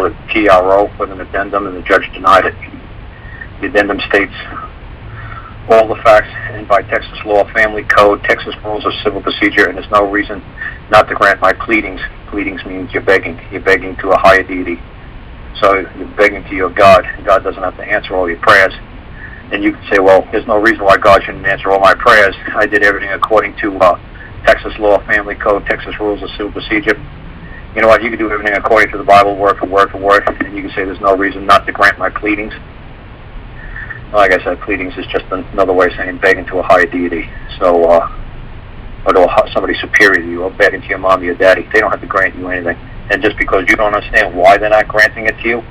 filed a TRO with an addendum, and the judge denied it. The addendum states all the facts and by Texas law, family code, Texas rules of civil procedure, and there's no reason not to grant my pleadings. Pleadings means you're begging. You're begging to a higher deity. So you're begging to your God. God doesn't have to answer all your prayers. And you can say, well, there's no reason why God shouldn't answer all my prayers. I did everything according to Texas law, family code, Texas rules of civil procedure. You know what? You can do everything according to the Bible, word for word for word, and you can say there's no reason not to grant my pleadings. Like I said, pleadings is just another way of saying begging to a higher deity. So, or to somebody superior to you, or begging to your mom or your daddy. They don't have to grant you anything. And just because you don't understand why they're not granting it to you,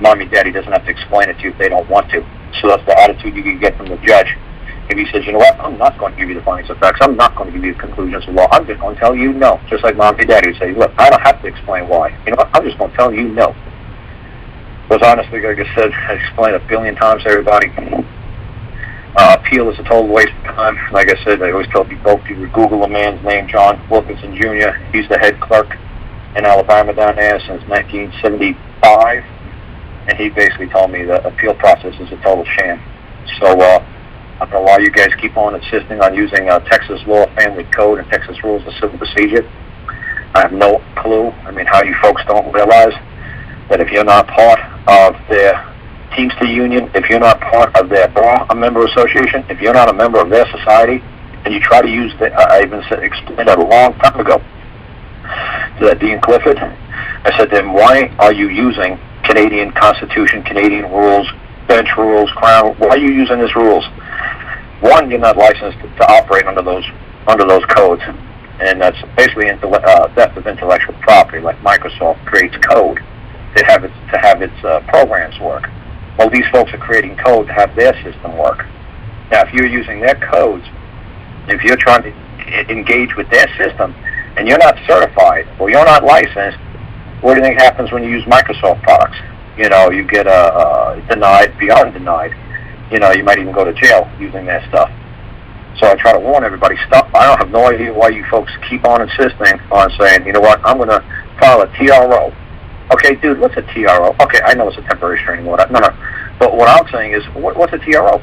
mom or daddy doesn't have to explain it to you if they don't want to. So that's the attitude you can get from the judge. If he says, you know what, I'm not going to give you the findings of facts, I'm not going to give you the conclusions of law, I'm just going to tell you no. Just like mom or daddy would say, look, I don't have to explain why. You know what, I'm just going to tell you no. Because honestly, like I said, I explained 1 billion times to everybody. Appeal is a total waste of time. Like I said, I always tell people, if you Google a man's name, John Wilkinson Jr., he's the head clerk in Alabama down there since 1975. And he basically told me the appeal process is a total sham. So I don't know why you guys keep on insisting on using Texas law, family code, and Texas rules of civil procedure. I have no clue. I mean, how you folks don't realize that if you're not part of their Teamster Union, if you're not part of their bar member association, if you're not a member of their society, and you try to use I even explained that a long time ago to that Dean Clifford. I said to him, why are you using Canadian Constitution, Canadian rules, bench rules, crown? Why are you using these rules? One, you're not licensed to operate under those codes, and that's basically theft of intellectual property. Like Microsoft creates code to have its programs work. Well, these folks are creating code to have their system work. Now, if you're using their codes, if you're trying to engage with their system, and you're not certified or you're not licensed, what do you think happens when you use Microsoft products? You know, you get denied, beyond denied. You know, you might even go to jail using their stuff. So I try to warn everybody, stop. I don't have no idea why you folks keep on insisting on saying, you know what, I'm going to file a TRO. Okay, dude, what's a TRO? Okay, I know it's a temporary restraining order. No. But what I'm saying is, what's a TRO?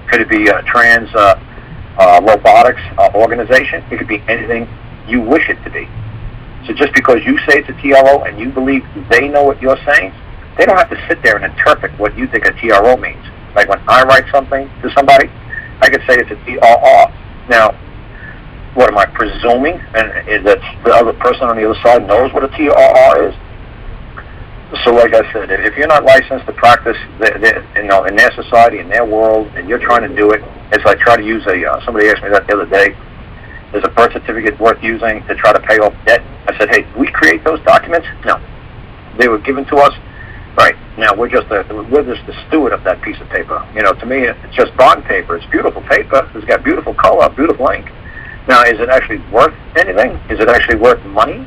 Could it be a trans robotics organization? It could be anything you wish it to be. So just because you say it's a TRO and you believe they know what you're saying, they don't have to sit there and interpret what you think a TRO means. Like when I write something to somebody, I could say it's a TRR. Now, what am I presuming? And is that the other person on the other side knows what a TRR is? So like I said, if you're not licensed to practice in their society, in their world, and you're trying to do it, it's like try to use somebody asked me that the other day, is a birth certificate worth using to try to pay off debt? I said, hey, do we create those documents? No. They were given to us. Right. Now, we're just the steward of that piece of paper. You know, to me, it's just bond paper. It's beautiful paper. It's got beautiful color, beautiful ink. Now, is it actually worth anything? Is it actually worth money,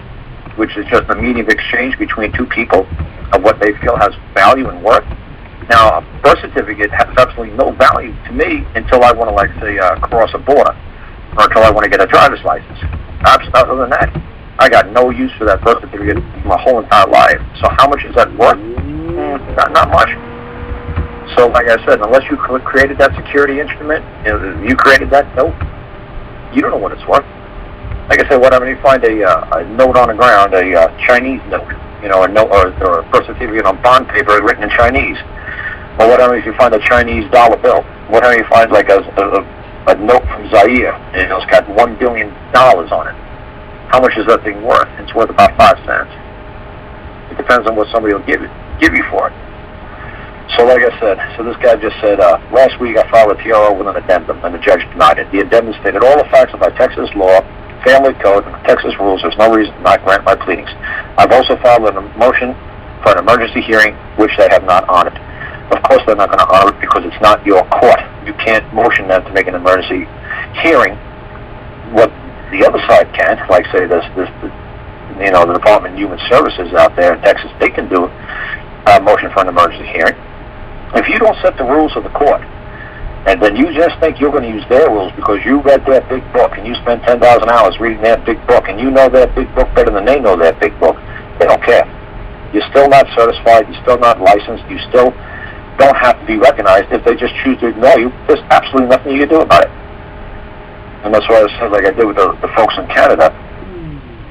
which is just a medium of exchange between two people of what they feel has value and worth? Now, a birth certificate has absolutely no value to me until I want to, like, say, cross a border, or until I want to get a driver's license. Other than that, I got no use for that birth certificate my whole entire life. So how much is that worth? Not much. So, like I said, unless you created that security instrument, you created that note, you don't know what it's worth. Like I said, what when you find a note on the ground, a Chinese note, a note or a birth certificate on bond paper written in Chinese, or what if you find a Chinese dollar bill? What if you find like a note from Zaire, and it's got $1 billion on it? How much is that thing worth? It's worth about 5 cents. It depends on what somebody will give you for it. So like I said, this guy just said, last week I filed a TRO with an addendum, and the judge denied it. The addendum stated all the facts about Texas law, family code, and Texas rules. There's no reason to not grant my pleadings. I've also filed a motion for an emergency hearing, which they have not honored. Of course they're not going to honor it because it's not your court. You can't motion them to make an emergency hearing. What the other side can, like say the Department of Human Services out there in Texas, they can do a motion for an emergency hearing. If you don't set the rules of the court, and then you just think you're going to use their rules because you read their big book and you spent 10,000 hours reading their big book and you know their big book better than they know their big book, they don't care. You're still not certified. You're still not licensed. You still don't have to be recognized. If they just choose to ignore you, there's absolutely nothing you can do about it. And that's why I said, like I did with the folks in Canada,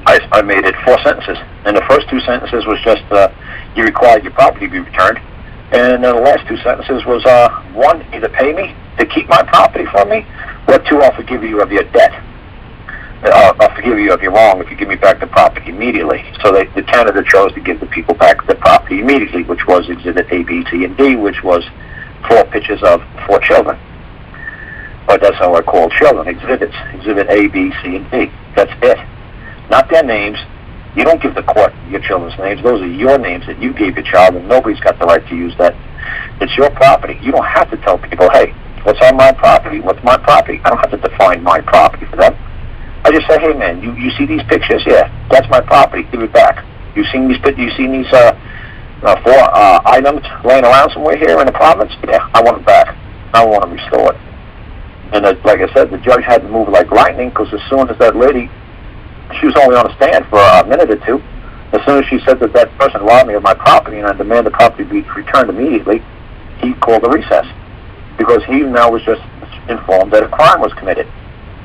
I made it 4 sentences. And the first 2 sentences was just, you required your property to be returned. And then the last 2 sentences was, 1, either pay me to keep my property from me, or 2, I'll forgive you of your debt. I'll forgive you of your wrong if you give me back the property immediately. So the Canada chose to give the people back the property immediately, which was Exhibit A, B, C, and D, which was 4 pictures of 4 children. But that's how I call children, exhibits. Exhibit A, B, C, and D. That's it. Not their names. You don't give the court your children's names. Those are your names that you gave your child, and nobody's got the right to use that. It's your property. You don't have to tell people, hey, what's on my property? What's my property? I don't have to define my property for them. I just say, hey, man, you see these pictures? Yeah, that's my property. Give it back. You seen these 4 items laying around somewhere here in the province? Yeah, I want it back. I want to restore it. And like I said, the judge had to move like lightning, because as soon as that lady, she was only on the stand for a minute or 2, as soon as she said that that person robbed me of my property and I demand the property be returned immediately, he called a recess, because he now was just informed that a crime was committed.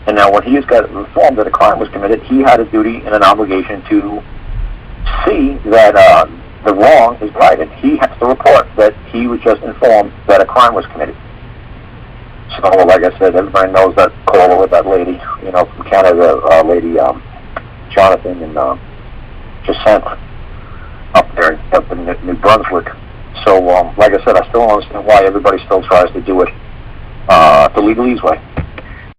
And now when he has got informed that a crime was committed, he had a duty and an obligation to see that the wrong is righted. He has to report that he was just informed that a crime was committed. So, like I said, everybody knows that caller with that lady, from Canada, lady Jonathan and Jacinth up there up in New Brunswick. So, like I said, I still don't understand why everybody still tries to do it the legalese way.